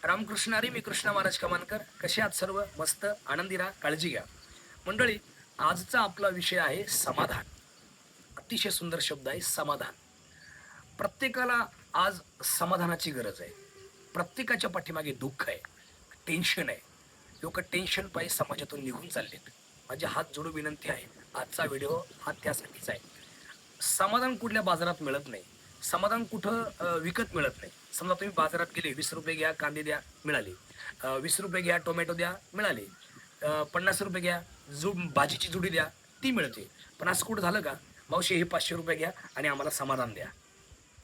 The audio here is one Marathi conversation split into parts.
रामकृष्ण हरी, मी कृष्ण महाराज कमानकर. कसे आहात सर्व? मस्त, आनंदी राहा, काळजी घ्या. मंडळी, आजचा आपला विषय आहे समाधान. अतिशय सुंदर शब्द आहे समाधान. प्रत्येकाला आज समाधानाची गरज आहे. प्रत्येकाच्या पाठीमागे दुःख आहे, टेन्शन आहे. लोक टेन्शन पायी समाजातून निघून चाललेत. माझी हात जोडून विनंती आहे, आजचा व्हिडिओ हा त्यासाठीच आहे. समाधान कुठल्या बाजारात मिळत नाही. समाधान कुठं विकत मिळत नाही. समजा तुम्ही बाजारात गेले, ₹20 घ्या, कांदे द्या, मिळाले. ₹20 घ्या, टोमॅटो द्या, मिळाले. ₹50 घ्या, भाजीची जुडी द्या, ती मिळते. पण असं कुठं झालं का, मावशी हे ₹500 घ्या आणि आम्हाला समाधान द्या.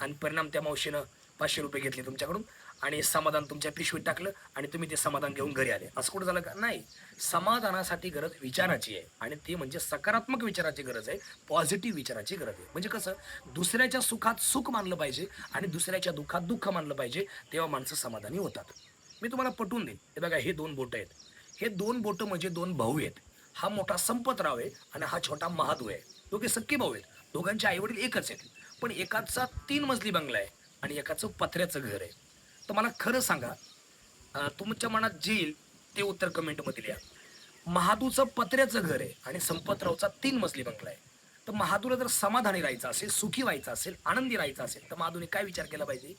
आणि परिणाम त्या मावशीनं ₹500 घेतले तुमच्याकडून आणि समाधान तुमच्या पिशवीत टाकलं आणि तुम्ही ते समाधान घेऊन घरी आले. असं कुठं झालं का? नाही. समाधानासाठी गरज विचाराची आहे आणि ती म्हणजे सकारात्मक विचाराची गरज आहे, पॉझिटिव्ह विचाराची गरज आहे. म्हणजे कसं, दुसऱ्याच्या सुखात सुख मानलं पाहिजे आणि दुसऱ्याच्या दुःखात दुःख मानलं पाहिजे, तेव्हा माणसं समाधानी होतात. मी तुम्हाला पटवून देईन. हे बघा, हे 2 बोटं आहेत. हे 2 बोटं म्हणजे 2 भाऊ आहेत. हा मोठा संपतराव आहे आणि हा छोटा महादू आहे. दोघे सख्खे भाऊ आहेत. दोघांचे आई-वडील एकच आहेत. पण एकाचा 3 मजली बंगला आहे आणि एकाचं पत्र्याचं घर आहे. तर मला खरं सांगा, तुमच्या मनात जे येईल ते उत्तर कमेंटमध्ये लिहा. महादूचं पत्र्याचं घर आहे आणि संपतरावचा 3 मजली बंगला आहे. तर महादूला जर समाधानी राहायचं असेल, सुखी व्हायचं असेल, आनंदी राहायचं असेल, तर महादूने काय विचार केला पाहिजे?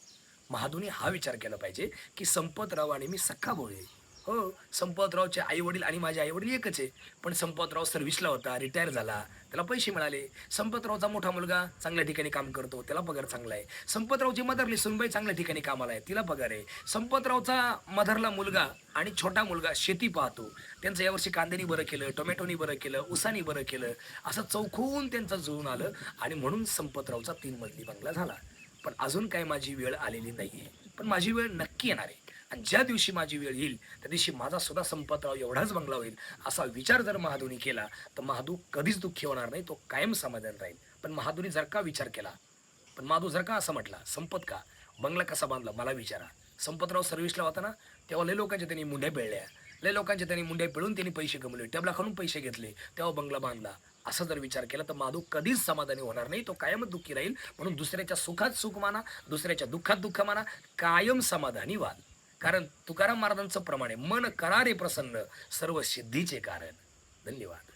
महादूने हा विचार केला पाहिजे, की संपतराव आणि मी सख्खा भाऊ आहे. हो, संपतरावचे आई-वडील आणि माझे आई-वडील एकच आहे. पण संपतराव सर्व्हिसला होता, रिटायर झाला, त्याला पैसे मिळाले. संपतरावचा मोठा मुलगा चांगल्या ठिकाणी काम करतो, त्याला पगार चांगला आहे. संपतरावची मदरली सुनबाई चांगल्या ठिकाणी कामाला आहे, तिला पगार आहे. संपतरावचा मदरला मुलगा आणि छोटा मुलगा शेती पाहतो. त्यांचं यावर्षी कांद्यानी बरं केलं, टोमॅटोनी बरं केलं, ऊसानी बरं केलं. असं चौकून त्यांचं जुळून आलं आणि म्हणून संपतरावचा 3 मजली बंगला झाला. पण अजून काही माझी वेळ आलेली नाहीये. पण माझी वेळ नक्की येणार आहे. आणि ज्या दिवशी माझी वेळ येईल, त्या दिवशी माझा सुद्धा संपतराव एवढाच बंगला होईल, असा विचार जर महादूनी केला, तर महादू कधीच दुःखी होणार नाही. तो कायम समाधान राहील. पण महादूनी जर का विचार केला, पण महादू जर का असं म्हटला, "संपत का? बंगला कसा बांधला मला विचारा." संपतराव सर्व्हिसला होता ना, तेव्हा लय लोकांच्या त्यांनी मुंड्या पिळल्या. लय लोकांच्या त्यांनी मुंड्या पिळून त्यांनी पैसे कमवले. टेबलाखालून पैसे घेतले, तेव्हा बंगला बांधला. असा जर विचार केला, तर महादू कधीच समाधानी होणार नाही. तो कायमच दुःखी राहील. म्हणून दुसऱ्याच्या सुखात सुख माना, दुसऱ्याच्या दुःखात दुःख माना, कायम समाधानी व्हाल. कारण तुकाराम महाराजांचं प्रमाण आहे, मन करारे प्रसन्न, सर्व सिद्धीचे कारण. धन्यवाद.